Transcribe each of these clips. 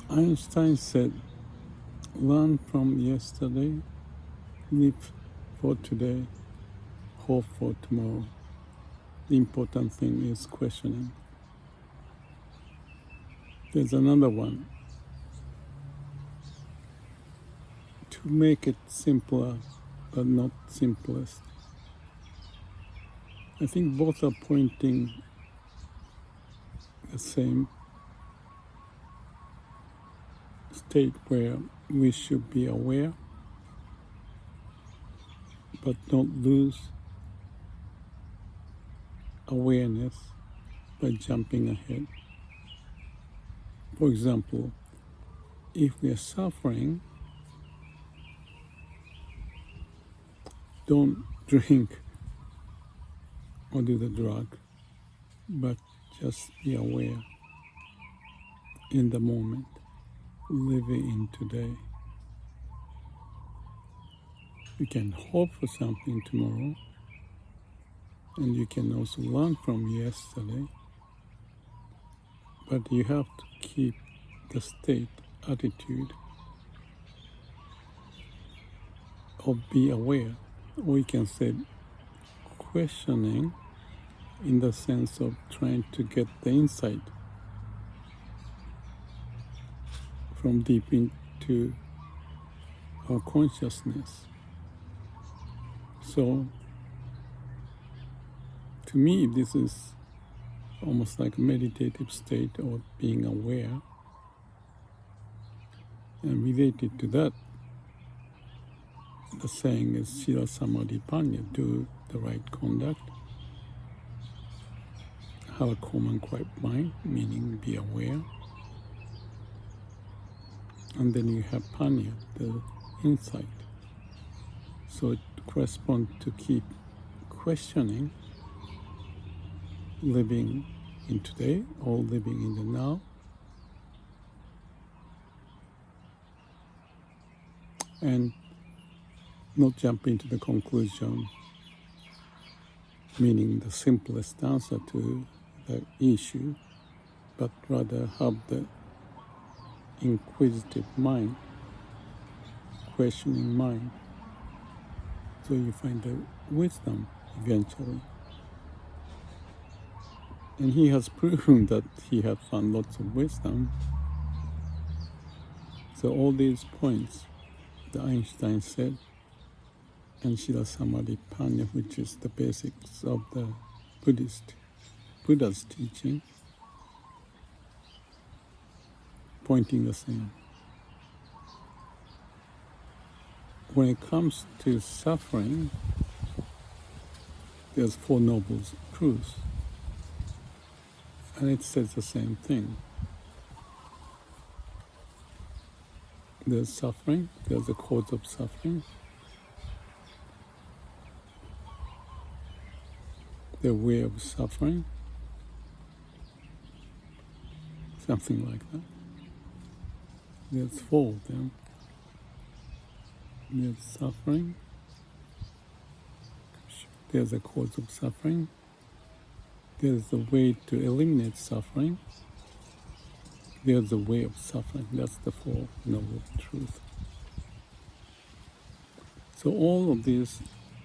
Einstein said, learn from yesterday, live for today, hope for tomorrow. The important thing is questioning. There's another one. To make it simpler, but not simplest. I think both are pointing the same state where we should be aware, but not lose awareness by jumping ahead. For example, if we are suffering, don't drink or do the drug, but just be aware in the moment, living in today. You can hope for something tomorrow, and you can also learn from yesterday, but you have to keep the state, attitude of be aware, or you can say questioning in the sense of trying to get the insight from deep into our consciousness. So, to me, this is almost like a meditative state of being aware. And related to that, the saying is Sila, Samadhi, Panna, do the right conduct, have a common quiet mind, meaning be aware. And then you have Panna, the insight. So it corresponds to keep questioning, living in today or living in the now. And not jump into the conclusion, meaning the simplest answer to the issue, but rather have the inquisitive mind, questioning mind, so you find the wisdom eventually. And he has proven that he has found lots of wisdom. So all these points that Einstein said, and Sila, Samadhi, Panna, which is the basics of the Buddha's teaching, pointing the same. When it comes to suffering, there's Four Noble Truths, and it says the same thing. There's suffering, there's the cause of suffering, the way of suffering, something like that. There's four of them. There's suffering, there's a cause of suffering, there's the way to eliminate suffering, there's the way of suffering. That's the Four Noble Truths. So all of these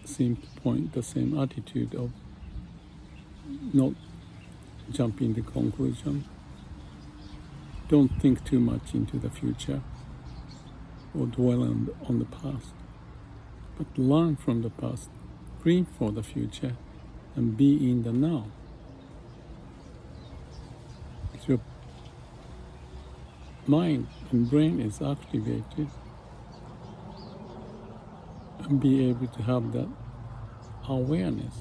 seem to point the same attitude of not jumping to conclusion. Don't think too much into the future or dwell on the past, but learn from the past, dream for the future, and be in the now. So your mind and brain is activated, and be able to have that awareness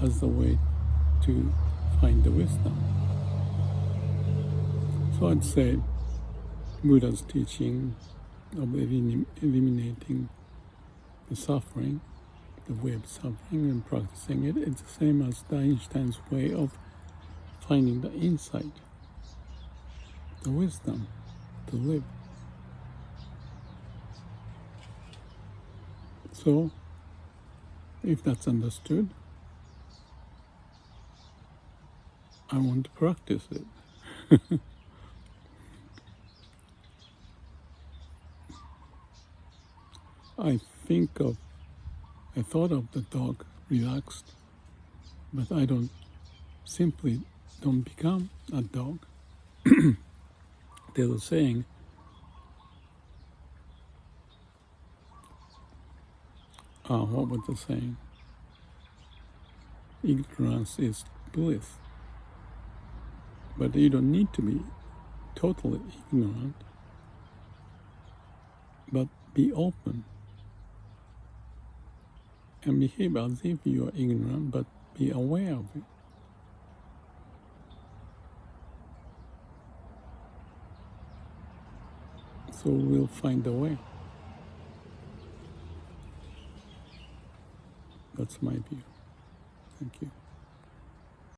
as the way to find the wisdom. So I'd say Buddha's teaching of eliminating the suffering, the way of suffering and practicing it, it's the same as Einstein's way of finding the insight, the wisdom to live. So, if that's understood, I want to practice it. I thought of the dog relaxed, but I simply don't become a dog. There's a saying, what was the saying? Ignorance is bliss. But you don't need to be totally ignorant, but be open and behave as if you are ignorant, but be aware of it. So we'll find a way. That's my view. Thank you.